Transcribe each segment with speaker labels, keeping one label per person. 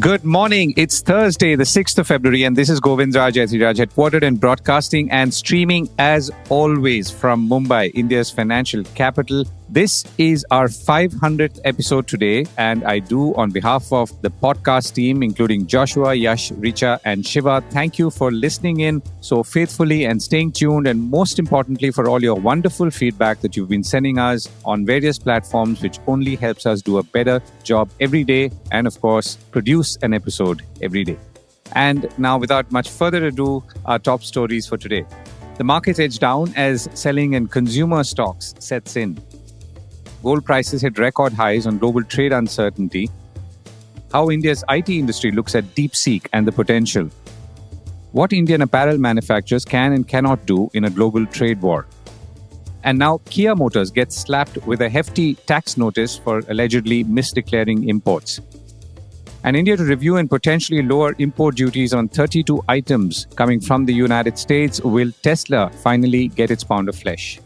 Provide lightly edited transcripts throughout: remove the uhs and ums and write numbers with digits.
Speaker 1: Good morning. It's Thursday, the 6th of February, and this is Govindraj Ethiraj, headquartered and broadcasting and streaming as always from Mumbai, India's financial capital. This is our 500th episode today, and I do, on behalf of the podcast team, including Joshua, Yash, Richa, and Shiva, thank you for listening in so faithfully and staying tuned, and most importantly, for all your wonderful feedback that you've been sending us on various platforms, which only helps us do a better job every day, and of course, produce an episode every day. And now, without much further ado, our top stories for today. The markets edge down as selling in consumer stocks sets in. Gold prices hit record highs on global trade uncertainty. How India's IT industry looks at DeepSeek and the potential. What Indian apparel manufacturers can and cannot do in a global trade war. And now Kia Motors gets slapped with a hefty tax notice for allegedly misdeclaring imports. And India to review and potentially lower import duties on 32 items coming from the United States. Will Tesla finally get its pound of flesh?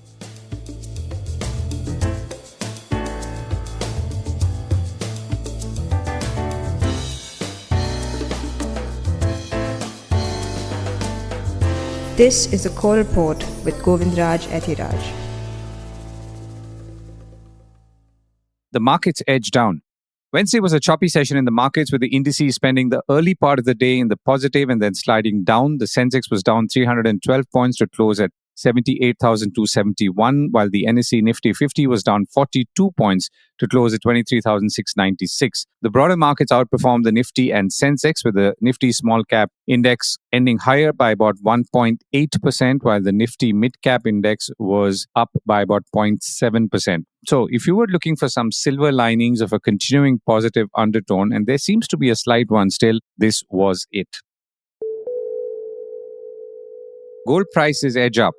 Speaker 2: This is the Core Report with Govindraj Ethiraj.
Speaker 1: The markets edge down. Wednesday was a choppy session in the markets, with the indices spending the early part of the day in the positive and then sliding down. The Sensex was down 312 points to close at 78,271, while the NSE Nifty50 was down 42 points to close at 23,696. The broader markets outperformed the Nifty and Sensex, with the Nifty Smallcap index ending higher by about 1.8%, while the Nifty Midcap index was up by about 0.7%. So if you were looking for some silver linings of a continuing positive undertone, and there seems to be a slight one still, this was it. Gold prices edge up.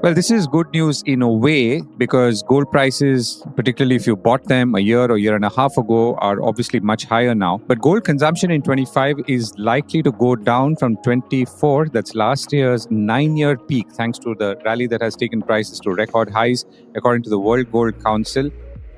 Speaker 1: Well, this is good news in a way, because gold prices, particularly if you bought them a year or year and a half ago, are obviously much higher now. But gold consumption in 25 is likely to go down from 24, that's last year's 9-year peak, thanks to the rally that has taken prices to record highs, according to the World Gold Council.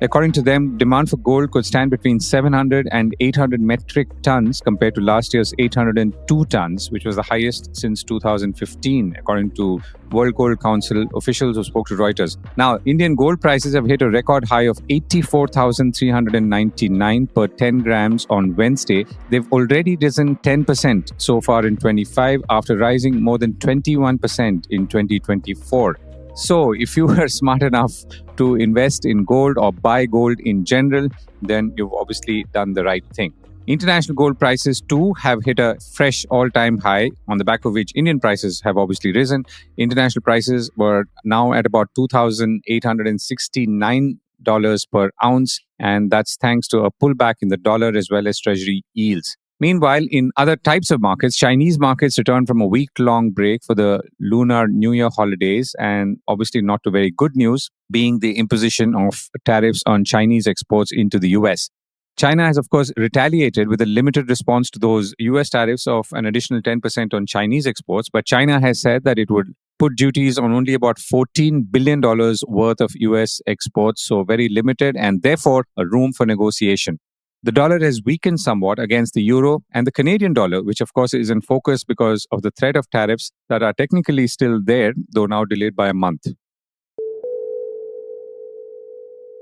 Speaker 1: According to them, demand for gold could stand between 700 and 800 metric tons compared to last year's 802 tons, which was the highest since 2015, according to World Gold Council officials who spoke to Reuters. Now, Indian gold prices have hit a record high of 84,399 per 10 grams on Wednesday. They've already risen 10% so far in 25, after rising more than 21% in 2024. So, if you were smart enough to invest in gold or buy gold in general, then you've obviously done the right thing. International gold prices too have hit a fresh all-time high, on the back of which Indian prices have obviously risen. International prices were now at about $2,869 per ounce, and that's thanks to a pullback in the dollar as well as treasury yields. Meanwhile, in other types of markets, Chinese markets returned from a week-long break for the Lunar New Year holidays, and obviously not to very good news, being the imposition of tariffs on Chinese exports into the US. China has, of course, retaliated with a limited response to those US tariffs of an additional 10% on Chinese exports, but China has said that it would put duties on only about $14 billion worth of US exports, so very limited, and therefore a room for negotiation. The dollar has weakened somewhat against the euro and the Canadian dollar, which of course is in focus because of the threat of tariffs that are technically still there, though now delayed by a month.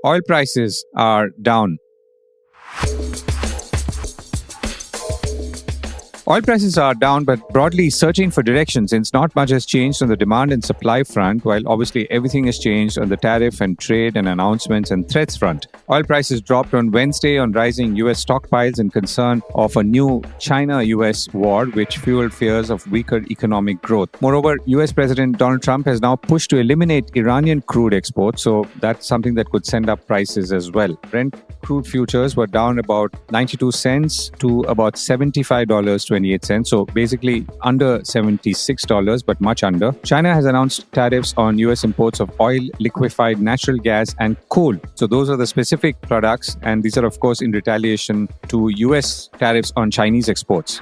Speaker 1: Oil prices are down. Oil prices are down, but broadly searching for direction, since not much has changed on the demand and supply front, while obviously everything has changed on the tariff and trade and announcements and threats front. Oil prices dropped on Wednesday on rising US stockpiles and concern of a new China-US war, which fueled fears of weaker economic growth. Moreover, US President Donald Trump has now pushed to eliminate Iranian crude exports, so that's something that could send up prices as well. Brent crude futures were down about 92 cents to about $75.28. So basically under $76, but much under. China has announced tariffs on US imports of oil, liquefied natural gas, and coal. So those are the specific products, and these are, of course, in retaliation to US tariffs on Chinese exports.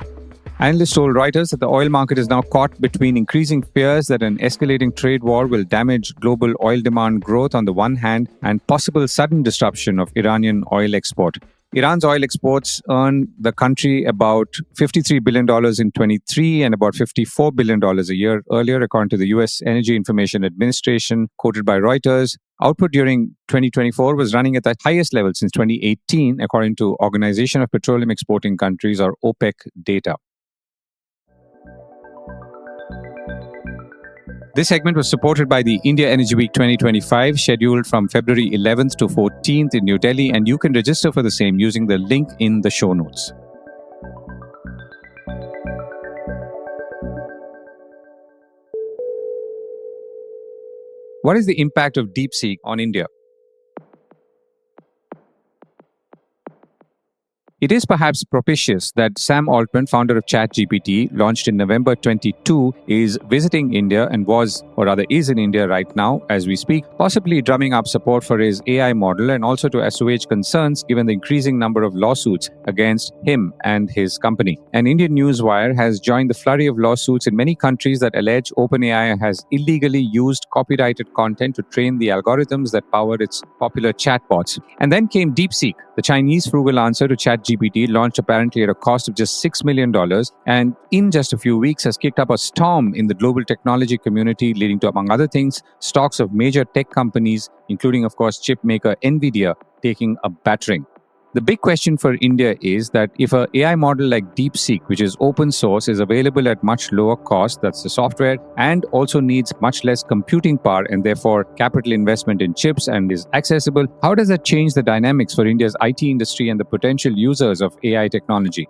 Speaker 1: Analysts told Reuters that the oil market is now caught between increasing fears that an escalating trade war will damage global oil demand growth on the one hand and possible sudden disruption of Iranian oil export. Iran's oil exports earn the country about $53 billion in 23 and about $54 billion a year earlier, according to the U.S. Energy Information Administration, quoted by Reuters. Output during 2024 was running at the highest level since 2018, according to Organization of Petroleum Exporting Countries, or OPEC, data. This segment was supported by the India Energy Week 2025, scheduled from February 11th to 14th in New Delhi, and you can register for the same using the link in the show notes. What is the impact of DeepSeek on India? It is perhaps propitious that Sam Altman, founder of ChatGPT, launched in November 22, is visiting India and was, or rather is in India right now as we speak, possibly drumming up support for his AI model and also to assuage concerns given the increasing number of lawsuits against him and his company. An Indian newswire has joined the flurry of lawsuits in many countries that allege OpenAI has illegally used copyrighted content to train the algorithms that power its popular chatbots. And then came DeepSeek, the Chinese frugal answer to ChatGPT, launched apparently at a cost of just $6 million, and in just a few weeks has kicked up a storm in the global technology community, leading to, among other things, stocks of major tech companies, including, of course, chip maker NVIDIA, taking a battering. The big question for India is that if an AI model like DeepSeek, which is open source, is available at much lower cost, that's the software, and also needs much less computing power and therefore capital investment in chips and is accessible, how does that change the dynamics for India's IT industry and the potential users of AI technology?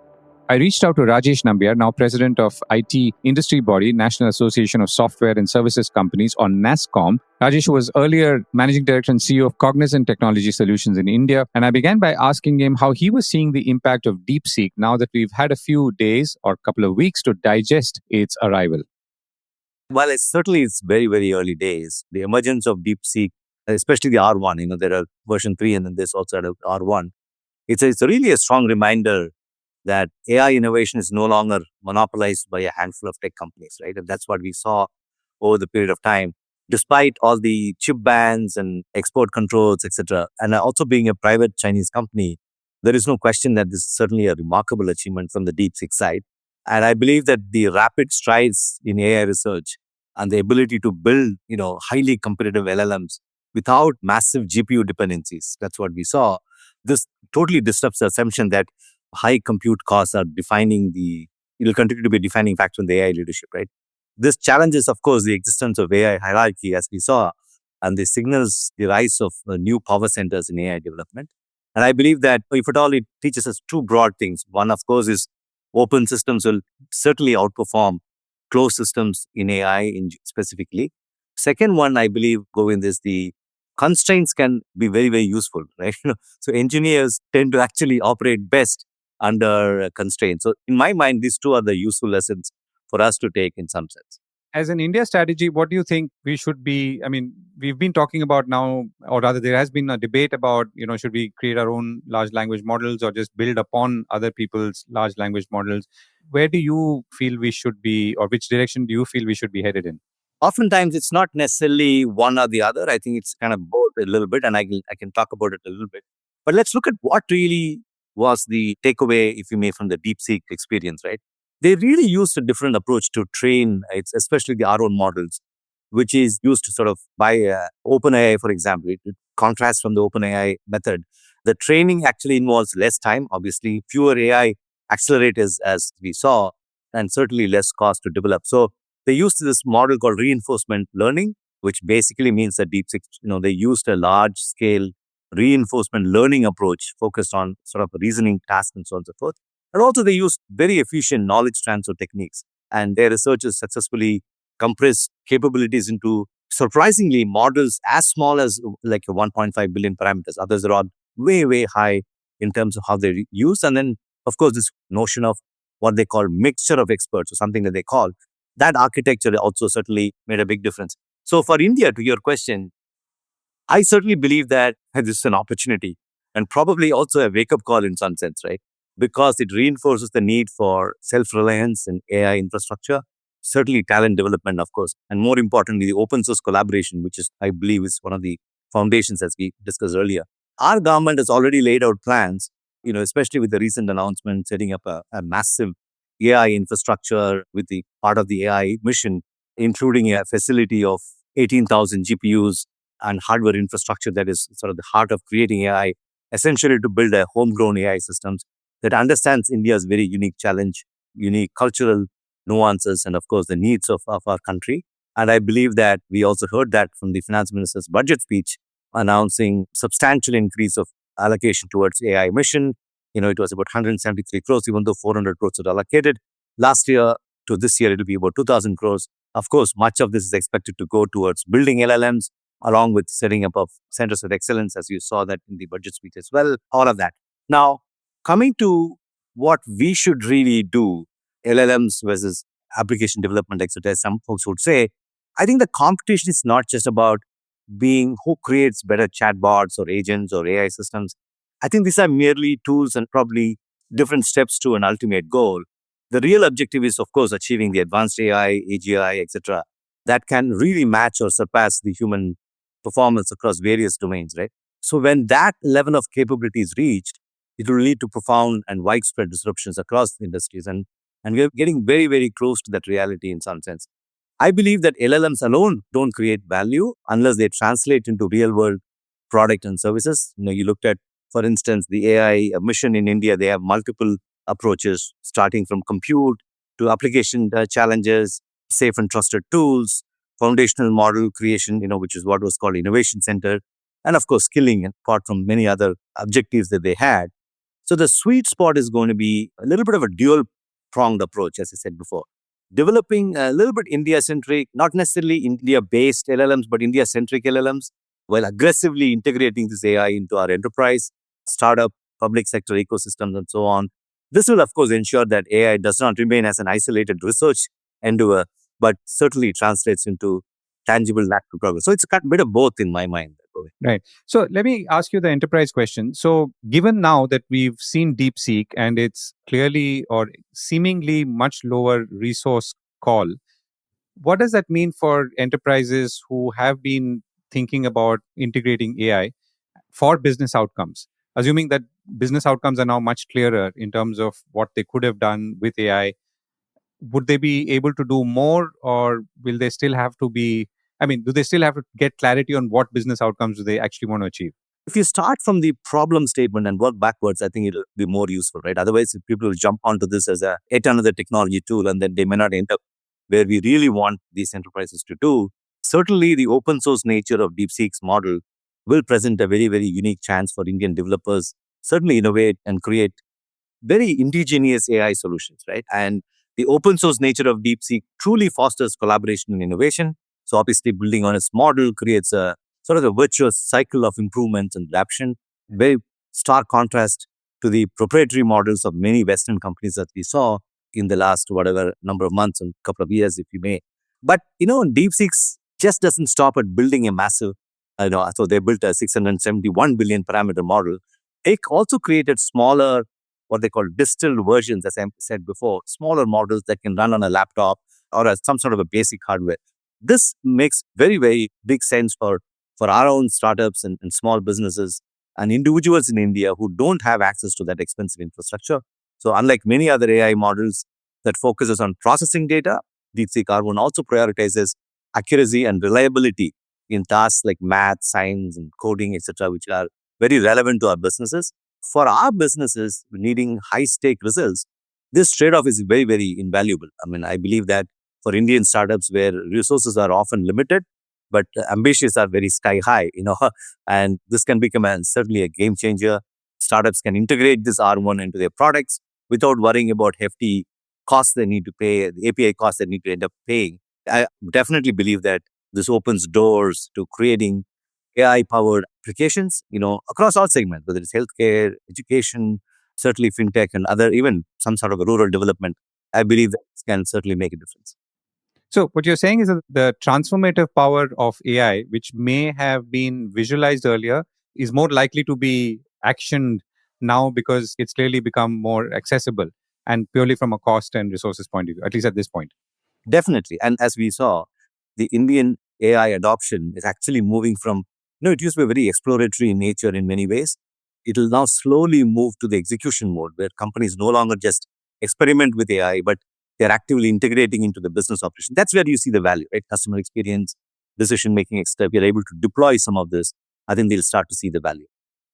Speaker 1: I reached out to Rajesh Nambiar, now president of IT industry body, National Association of Software and Services Companies, or Nasscom. Rajesh was earlier managing director and CEO of Cognizant Technology Solutions in India. And I began by asking him how he was seeing the impact of DeepSeek now that we've had a few days or a couple of weeks to digest its arrival.
Speaker 3: Well, it's very, very early days. The emergence of DeepSeek, especially the R1, there are version 3 and then there's also R1. It's really a strong reminder that AI innovation is no longer monopolized by a handful of tech companies, right? And that's what we saw over the period of time. Despite all the chip bans and export controls, etc., and also being a private Chinese company, there is no question that this is certainly a remarkable achievement from the DeepSeek side. And I believe that the rapid strides in AI research and the ability to build, highly competitive LLMs without massive GPU dependencies, that's what we saw. This totally disrupts the assumption that high compute costs are it'll continue to be a defining factor in the AI leadership, right? This challenges, of course, the existence of AI hierarchy, as we saw, and this signals the rise of new power centers in AI development. And I believe that if at all, it teaches us two broad things. One, of course, is open systems will certainly outperform closed systems in AI specifically. Second one, I believe, Govind, is the constraints can be very, very useful, right? So engineers tend to actually operate best under constraints. So in my mind, these two are the useful lessons for us to take in some sense.
Speaker 1: As an India strategy, what do you think we should be? I mean, we've been talking about now, or rather there has been a debate about, should we create our own large language models or just build upon other people's large language models? Where do you feel we should be, or which direction do you feel we should be headed in?
Speaker 3: Oftentimes, it's not necessarily one or the other. I think it's kind of both a little bit, and I can talk about it a little bit. But let's look at what really was the takeaway, if you may, from the DeepSeek experience, right? They really used a different approach to train, especially the R1 models, which is used sort of by OpenAI, for example. It contrasts from the OpenAI method. The training actually involves less time, obviously, fewer AI accelerators, as we saw, and certainly less cost to develop. So they used this model called reinforcement learning, which basically means that DeepSeek, they used a large-scale reinforcement learning approach focused on sort of reasoning tasks and so on and so forth. And also they used very efficient knowledge transfer techniques. And their researchers successfully compressed capabilities into surprisingly models as small as like 1.5 billion parameters. Others are way, way high in terms of how they use. And then, of course, this notion of what they call mixture of experts, or something that they call, that architecture also certainly made a big difference. So for India, to your question, I certainly believe that this is an opportunity and probably also a wake-up call in some sense, right? because it reinforces the need for self-reliance in AI infrastructure, certainly talent development, of course, and more importantly, the open source collaboration, which is, I believe, is one of the foundations as we discussed earlier. Our government has already laid out plans, especially with the recent announcement setting up a massive AI infrastructure with the part of the AI mission, including a facility of 18,000 GPUs and hardware infrastructure that is sort of the heart of creating AI, essentially to build a homegrown AI systems that understands India's very unique challenge, unique cultural nuances, and of course the needs of our country. And I believe that we also heard that from the finance minister's budget speech announcing substantial increase of allocation towards AI mission. It was about 173 crores, even though 400 crores were allocated. Last year to this year, it will be about 2,000 crores. Of course, much of this is expected to go towards building LLMs, along with setting up of centers of excellence, as you saw that in the budget speech as well, all of that. Now, coming to what we should really do, LLMs versus application development, etc., as some folks would say, I think the competition is not just about being who creates better chatbots or agents or AI systems. I think these are merely tools and probably different steps to an ultimate goal. The real objective is, of course, achieving the advanced AI, AGI, etc., that can really match or surpass the human performance across various domains, right? So when that level of capability is reached, it will lead to profound and widespread disruptions across industries. And we are getting very, very close to that reality in some sense. I believe that LLMs alone don't create value unless they translate into real world product and services. You looked at, for instance, the AI mission in India. They have multiple approaches, starting from compute to application challenges, safe and trusted tools, foundational model creation, which is what was called innovation center, and of course, skilling, apart from many other objectives that they had. So the sweet spot is going to be a little bit of a dual pronged approach, as I said before. Developing a little bit India centric, not necessarily India based LLMs, but India centric LLMs, while aggressively integrating this AI into our enterprise, startup, public sector ecosystems, and so on. This will, of course, ensure that AI does not remain as an isolated research endeavor, but certainly translates into tangible lateral progress. So it's a bit of both in my mind.
Speaker 1: Right. So let me ask you the enterprise question. So given now that we've seen DeepSeek and it's clearly or seemingly much lower resource call, what does that mean for enterprises who have been thinking about integrating AI for business outcomes? Assuming that business outcomes are now much clearer in terms of what they could have done with AI, would they be able to do more, or will they still have to be, do they still have to get clarity on what business outcomes do they actually want to achieve?
Speaker 3: If you start from the problem statement and work backwards, I think it'll be more useful, right? Otherwise, if people will jump onto this as yet another technology tool, and then they may not end up where we really want these enterprises to do. Certainly, the open source nature of DeepSeek's model will present a very, very unique chance for Indian developers, certainly innovate and create very indigenous AI solutions, right? And the open source nature of DeepSeek truly fosters collaboration and innovation. So obviously building on its model creates a sort of a virtuous cycle of improvement and adaptation, very stark contrast to the proprietary models of many Western companies that we saw in the last whatever number of months and couple of years, if you may. But, DeepSeek just doesn't stop at building a massive, so they built a 671 billion parameter model. They also created smaller, what they call distilled versions, as I said before, smaller models that can run on a laptop or as some sort of a basic hardware. This makes very, very big sense for our own startups and small businesses and individuals in India who don't have access to that expensive infrastructure. So unlike many other AI models that focuses on processing data, DeepSeek R1 also prioritizes accuracy and reliability in tasks like math, science, and coding, etc., which are very relevant to our businesses. For our businesses needing high-stake results, this trade-off is very, very invaluable. I believe that for Indian startups where resources are often limited, but ambitions are very sky high, and this can become certainly a game changer. Startups can integrate this R1 into their products without worrying about hefty costs they need to pay, the API costs they need to end up paying. I definitely believe that this opens doors to creating AI-powered applications, across all segments, whether it's healthcare, education, certainly fintech, and other, even some sort of a rural development. I believe that this can certainly make a difference.
Speaker 1: So what you're saying is that the transformative power of AI, which may have been visualized earlier, is more likely to be actioned now because it's clearly become more accessible and purely from a cost and resources point of view, at least at this point?
Speaker 3: Definitely. And as we saw, the Indian AI adoption is actually moving from, it used to be very exploratory in nature in many ways. It will now slowly move to the execution mode where companies no longer just experiment with AI, but they're actively integrating into the business operation. That's where you see the value, right? Customer experience, decision-making, etc. If you're able to deploy some of this, I think they'll start to see the value.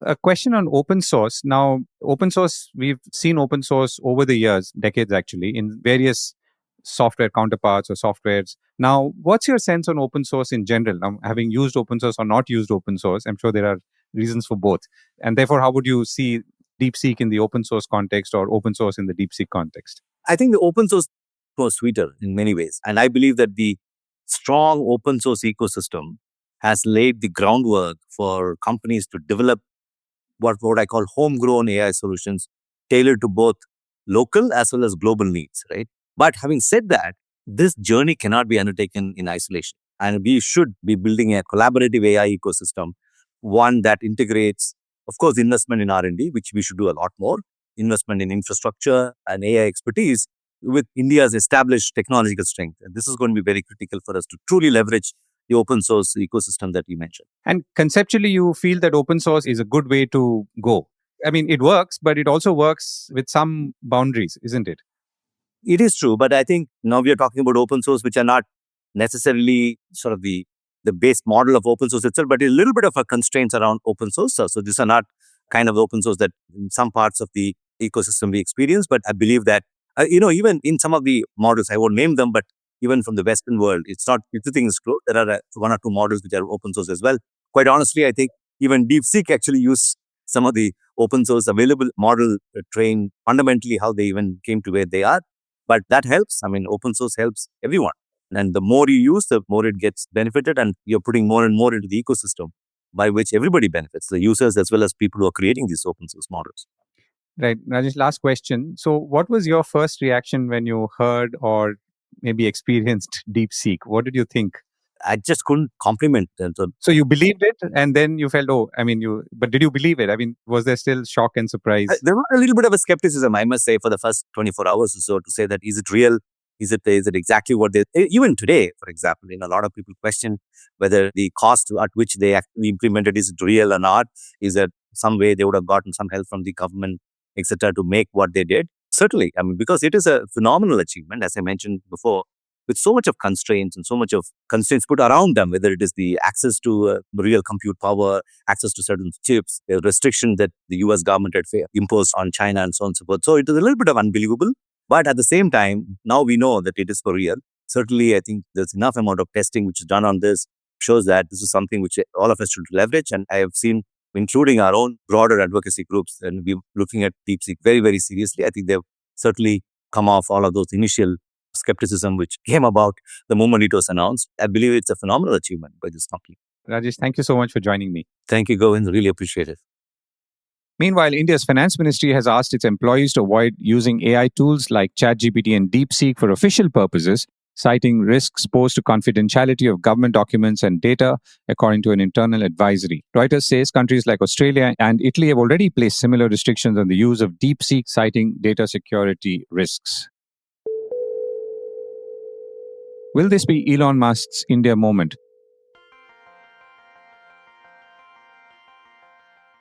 Speaker 1: A question on open source. Now, open source, we've seen open source over the years, decades actually, in various software counterparts or softwares. Now, what's your sense on open source in general? Now, having used open source or not used open source, I'm sure there are reasons for both. And therefore, how would you see DeepSeek in the open source context or open source in the DeepSeek context?
Speaker 3: I think the open source was sweeter in many ways. And I believe that the strong open source ecosystem has laid the groundwork for companies to develop what I call homegrown AI solutions tailored to both local as well as global needs, right? But having said that, this journey cannot be undertaken in isolation. And we should be building a collaborative AI ecosystem, one that integrates, of course, investment in R&D, which we should do a lot more, investment in infrastructure and AI expertise with India's established technological strength. And this is going to be very critical for us to truly leverage the open source ecosystem that we mentioned.
Speaker 1: And conceptually, you feel that open source is a good way to go. I mean, it works, but it also works with some boundaries, isn't it?
Speaker 3: It is true, but I think now we are talking about open source, which are not necessarily sort of the base model of open source itself, but a little bit of a constraints around open source. So these are not kind of open source that in some parts of the ecosystem we experience, but I believe that, even in some of the models, I won't name them, but even from the Western world, it's not, everything is closed. There are one or two models which are open source as well. Quite honestly, I think even DeepSeek actually used some of the open source available model train fundamentally how they even came to where they are. But that helps. I mean, open source helps everyone. And the more you use, the more it gets benefited. And you're putting more and more into the ecosystem by which everybody benefits, the users as well as people who are creating these open source models.
Speaker 1: Right. Rajesh, last question. So what was your first reaction when you heard or maybe experienced DeepSeek? What did you think?
Speaker 3: I just couldn't compliment them.
Speaker 1: So you believed it and then you felt, but did you believe it? I mean, was there still shock and surprise?
Speaker 3: There was a little bit of a skepticism, I must say, for the first 24 hours or so to say that, is it real? Is it exactly what they, even today, for example, a lot of people question whether the cost at which they actually implemented is it real or not? Is there some way they would have gotten some help from the government, etc., to make what they did? Certainly, I mean, because it is a phenomenal achievement, as I mentioned before, with so much of constraints and so much of constraints put around them, whether it is the access to real compute power, access to certain chips, the restriction that the US government had imposed on China and so on and so forth. So it is a little bit of unbelievable. But at the same time, now we know that it is for real. Certainly, I think there's enough amount of testing which is done on this, shows that this is something which all of us should leverage. And I have seen, including our own broader advocacy groups, and we're looking at DeepSeek very, very seriously. I think they've certainly come off all of those initial skepticism which came about the moment it was announced. I believe it's a phenomenal achievement by this company.
Speaker 1: Rajesh, thank you so much for joining me.
Speaker 3: Thank you, Govind. Really appreciate it.
Speaker 1: Meanwhile, India's finance ministry has asked its employees to avoid using AI tools like ChatGPT and DeepSeek for official purposes, citing risks posed to confidentiality of government documents and data, according to an internal advisory. Reuters says countries like Australia and Italy have already placed similar restrictions on the use of DeepSeek, citing data security risks. Will this be Elon Musk's India moment?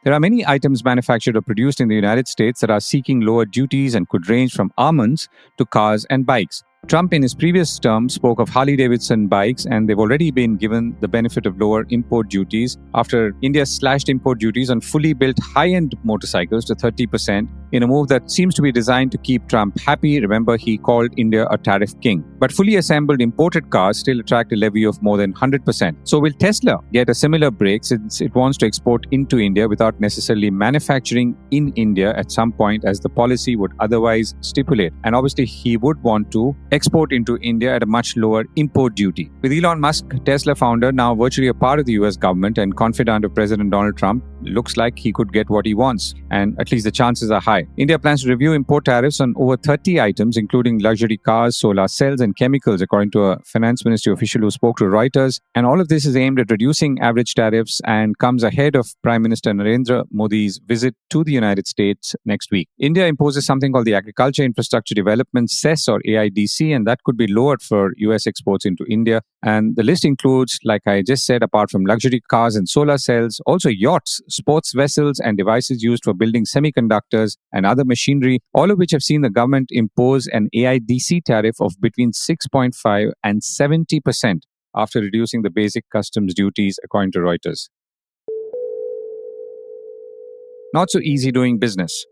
Speaker 1: There are many items manufactured or produced in the United States that are seeking lower duties and could range from almonds to cars and bikes. Trump, in his previous term, spoke of Harley-Davidson bikes, and they've already been given the benefit of lower import duties after India slashed import duties on fully built high-end motorcycles to 30% in a move that seems to be designed to keep Trump happy. Remember, he called India a tariff king. But fully assembled imported cars still attract a levy of more than 100%. So will Tesla get a similar break since it wants to export into India without necessarily manufacturing in India at some point, as the policy would otherwise stipulate? And obviously, he would want to export into India at a much lower import duty. With Elon Musk, Tesla founder, now virtually a part of the US government and confidant of President Donald Trump, looks like he could get what he wants, and at least the chances are high. India plans to review import tariffs on over 30 items, including luxury cars, solar cells, and chemicals, according to a finance ministry official who spoke to Reuters. And all of this is aimed at reducing average tariffs and comes ahead of Prime Minister Narendra Modi's visit to the United States next week. India imposes something called the Agriculture Infrastructure Development cess or AIDC, and that could be lowered for US exports into India. And the list includes, like I just said, apart from luxury cars and solar cells, also yachts, sports vessels, and devices used for building semiconductors and other machinery, all of which have seen the government impose an AIDC tariff of between 6.5 and 70% after reducing the basic customs duties, according to Reuters. Not so easy doing business.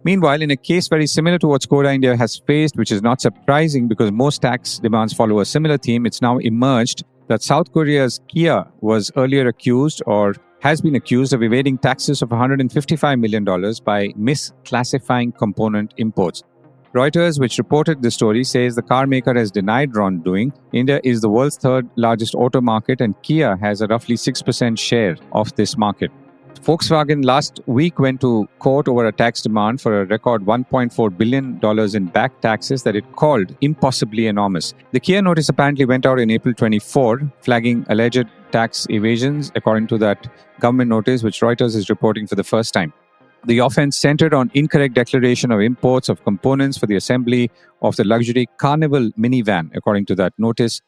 Speaker 1: Meanwhile, in a case very similar to what Skoda India has faced, which is not surprising because most tax demands follow a similar theme, it's now emerged that South Korea's Kia was earlier accused or has been accused of evading taxes of $155 million by misclassifying component imports. Reuters, which reported the story, says the car maker has denied wrongdoing. India is the world's third largest auto market, and Kia has a roughly 6% share of this market. Volkswagen last week went to court over a tax demand for a record $1.4 billion in back taxes that it called impossibly enormous. The Kia notice apparently went out in April 24, flagging alleged tax evasions, according to that government notice, which Reuters is reporting for the first time. The offense centered on incorrect declaration of imports of components for the assembly of the luxury Carnival minivan, according to that notice.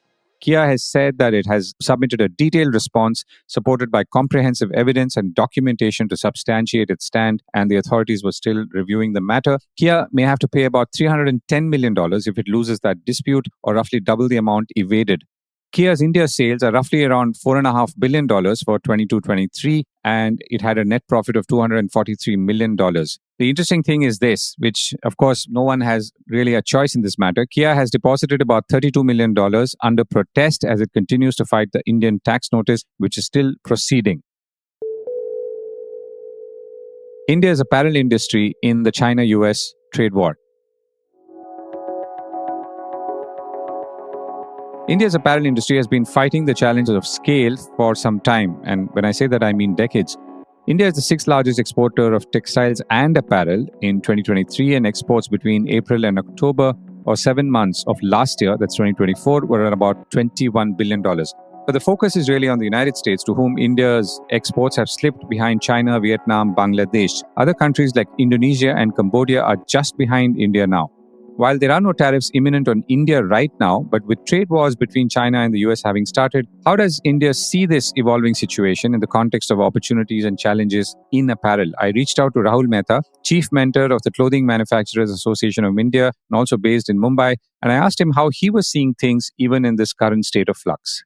Speaker 1: Kia has said that it has submitted a detailed response supported by comprehensive evidence and documentation to substantiate its stand, and the authorities were still reviewing the matter. Kia may have to pay about $310 million if it loses that dispute, or roughly double the amount evaded. Kia's India sales are roughly around $4.5 billion for 22-23, and it had a net profit of $243 million. The interesting thing is this, which of course no one has really a choice in this matter. Kia has deposited about $32 million under protest as it continues to fight the Indian tax notice, which is still proceeding. India's apparel industry in the China-US trade war. India's apparel industry has been fighting the challenges of scale for some time, and when I say that, I mean decades. India is the sixth largest exporter of textiles and apparel in 2023, and exports between April and October, or 7 months of last year, that's 2024, were at about $21 billion. But the focus is really on the United States, to whom India's exports have slipped behind China, Vietnam, Bangladesh. Other countries like Indonesia and Cambodia are just behind India now. While there are no tariffs imminent on India right now, but with trade wars between China and the US having started, how does India see this evolving situation in the context of opportunities and challenges in apparel? I reached out to Rahul Mehta, Chief Mentor of the Clothing Manufacturers Association of India and also based in Mumbai, and I asked him how he was seeing things even in this current state of flux.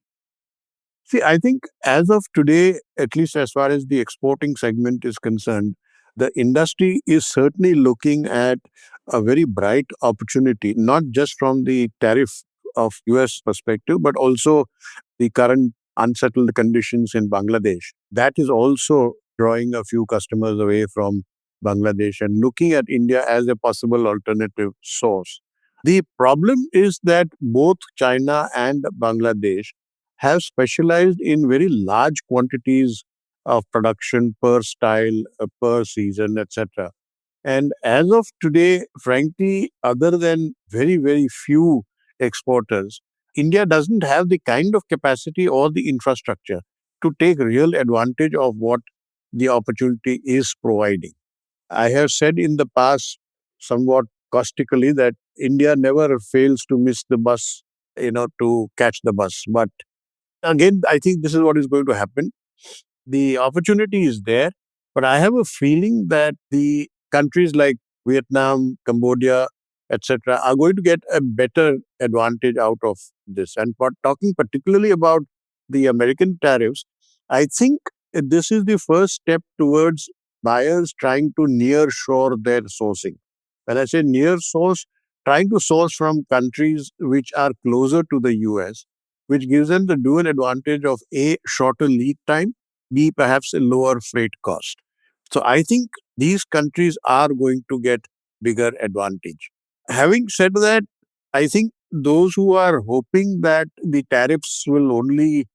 Speaker 4: See, I think as of today, at least as far as the exporting segment is concerned, the industry is certainly looking at a very bright opportunity, not just from the tariff of US perspective, but also the current unsettled conditions in Bangladesh. That is also drawing a few customers away from Bangladesh and looking at India as a possible alternative source. The problem is that both China and Bangladesh have specialized in very large quantities of production per style, per season, etc. And as of today, frankly, other than very, very few exporters, India doesn't have the kind of capacity or the infrastructure to take real advantage of what the opportunity is providing. I have said in the past, somewhat caustically, that India never fails to miss the bus, to catch the bus. But again, I think this is what is going to happen. The opportunity is there, but I have a feeling that the countries like Vietnam, Cambodia, etc., are going to get a better advantage out of this. And for talking particularly about the American tariffs, I think this is the first step towards buyers trying to near shore their sourcing. When I say near source, trying to source from countries which are closer to the US, which gives them the dual advantage of A, shorter lead time, B, perhaps a lower freight cost. So I think these countries are going to get bigger advantage. Having said that, I think those who are hoping that the tariffs will only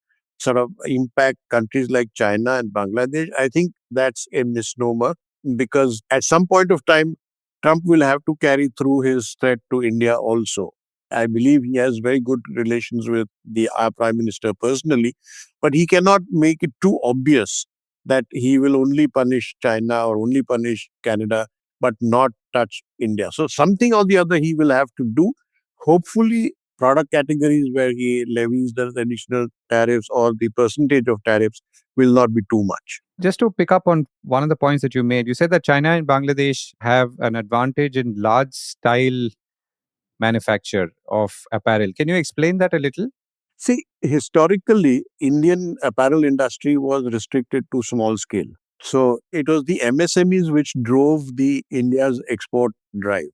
Speaker 4: sort of impact countries like China and Bangladesh, I think that's a misnomer, because at some point of time, Trump will have to carry through his threat to India also. I believe he has very good relations with our Prime Minister personally, but he cannot make it too obvious that he will only punish China or only punish Canada, but not touch India. So something or the other he will have to do. Hopefully, product categories where he levies the additional tariffs or the percentage of tariffs will not be too much.
Speaker 1: Just to pick up on one of the points that you made, you said that China and Bangladesh have an advantage in large style manufacture of apparel. Can you explain that a little?
Speaker 4: See, historically, Indian apparel industry was restricted to small scale. So it was the MSMEs which drove the India's export drive.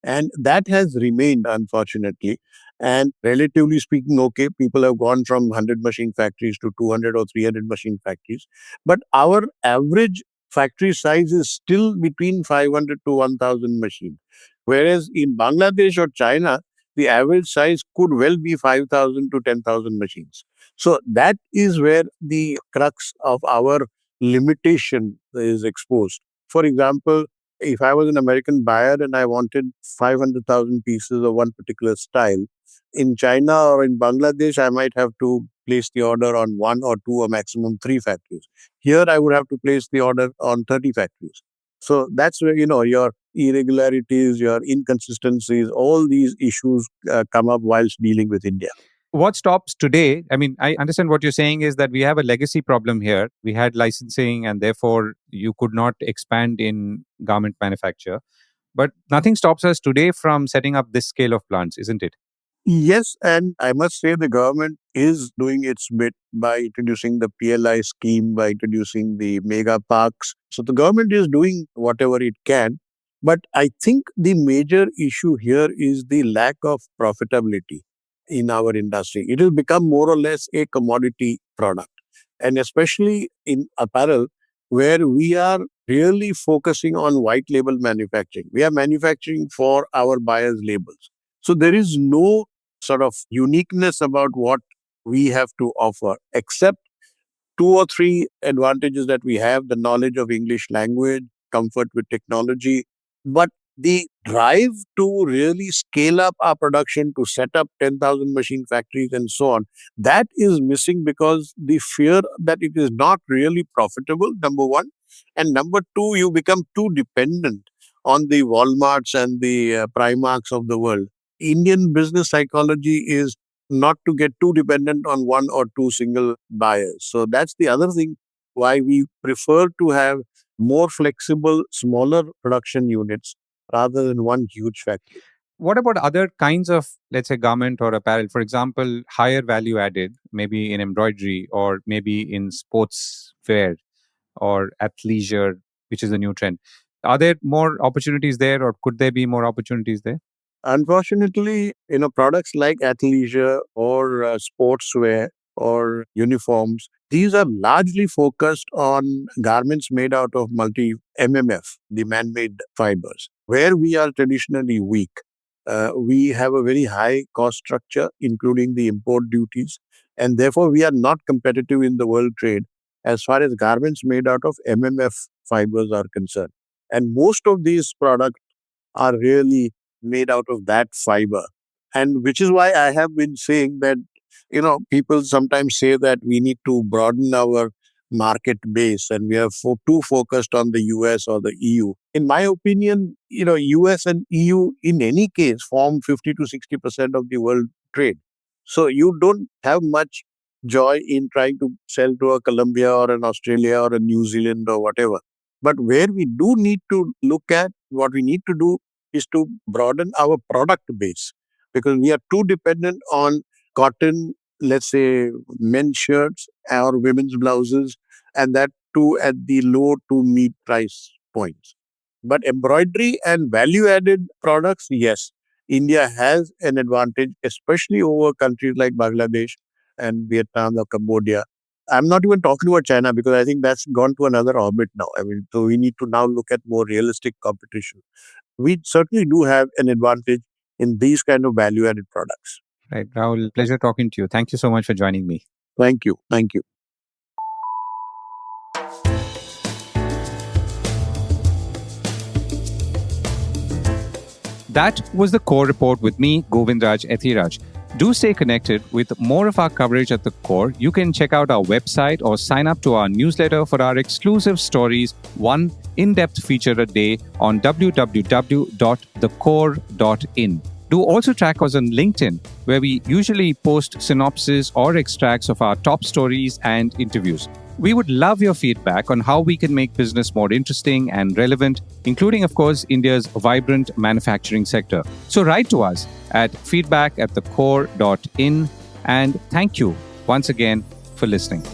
Speaker 4: And that has remained, unfortunately. And relatively speaking, okay, people have gone from 100 machine factories to 200 or 300 machine factories. But our average factory size is still between 500 to 1,000 machines. Whereas in Bangladesh or China, the average size could well be 5,000 to 10,000 machines. So that is where the crux of our limitation is exposed. For example, if I was an American buyer and I wanted 500,000 pieces of one particular style, in China or in Bangladesh, I might have to place the order on one or two or maximum three factories. Here, I would have to place the order on 30 factories. So that's where, your irregularities, your inconsistencies, all these issues come up whilst dealing with India.
Speaker 1: What stops today? I mean, I understand what you're saying is that we have a legacy problem here. We had licensing and therefore you could not expand in garment manufacture. But nothing stops us today from setting up this scale of plants, isn't it?
Speaker 4: Yes, and I must say the government is doing its bit by introducing the PLI scheme, by introducing the mega parks. So the government is doing whatever it can. But I think the major issue here is the lack of profitability in our industry. It has become more or less a commodity product. And especially in apparel, where we are really focusing on white label manufacturing. We are manufacturing for our buyers' labels. So there is no sort of uniqueness about what we have to offer, except two or three advantages that we have: the knowledge of English language, comfort with technology. But the drive to really scale up our production, to set up 10,000 machine factories and so on, that is missing because the fear that it is not really profitable, number one. And number two, you become too dependent on the Walmarts and the Primarks of the world. Indian business psychology is not to get too dependent on one or two single buyers. So that's the other thing why we prefer to have more flexible, smaller production units rather than one huge factory.
Speaker 1: What about other kinds of, let's say, garment or apparel? For example, higher value added, maybe in embroidery or maybe in sports wear or athleisure, which is a new trend. Are there more opportunities there or could there be more opportunities there?
Speaker 4: Unfortunately, products like athleisure or sportswear or uniforms, these are largely focused on garments made out of multi MMF, the man-made fibers, where we are traditionally weak. We have a very high cost structure, including the import duties, and therefore we are not competitive in the world trade as far as garments made out of MMF fibers are concerned. And most of these products are really made out of that fiber. And which is why I have been saying that, people sometimes say that we need to broaden our market base and we are too focused on the US or the EU. In my opinion, US and EU in any case form 50 to 60% of the world trade. So you don't have much joy in trying to sell to a Colombia or an Australia or a New Zealand or whatever. But where we do need to look at, what we need to do is to broaden our product base, because we are too dependent on cotton, let's say men's shirts or women's blouses, and that too at the low to mid price points. But embroidery and value added products, yes, India has an advantage, especially over countries like Bangladesh and Vietnam or Cambodia. I'm not even talking about China because I think that's gone to another orbit now. I mean, so we need to now look at more realistic competition. We certainly do have an advantage in these kind of value-added products.
Speaker 1: Right, Rahul, pleasure talking to you. Thank you so much for joining me.
Speaker 4: Thank you. Thank you.
Speaker 1: That was the core report with me, Govindraj Ethiraj. Do stay connected with more of our coverage at the core. You can check out our website or sign up to our newsletter for our exclusive stories, one in-depth feature a day on www.thecore.in. Do also track us on LinkedIn, where we usually post synopses or extracts of our top stories and interviews. We would love your feedback on how we can make business more interesting and relevant, including, of course, India's vibrant manufacturing sector. So write to us at feedback@thecore.in, and thank you once again for listening.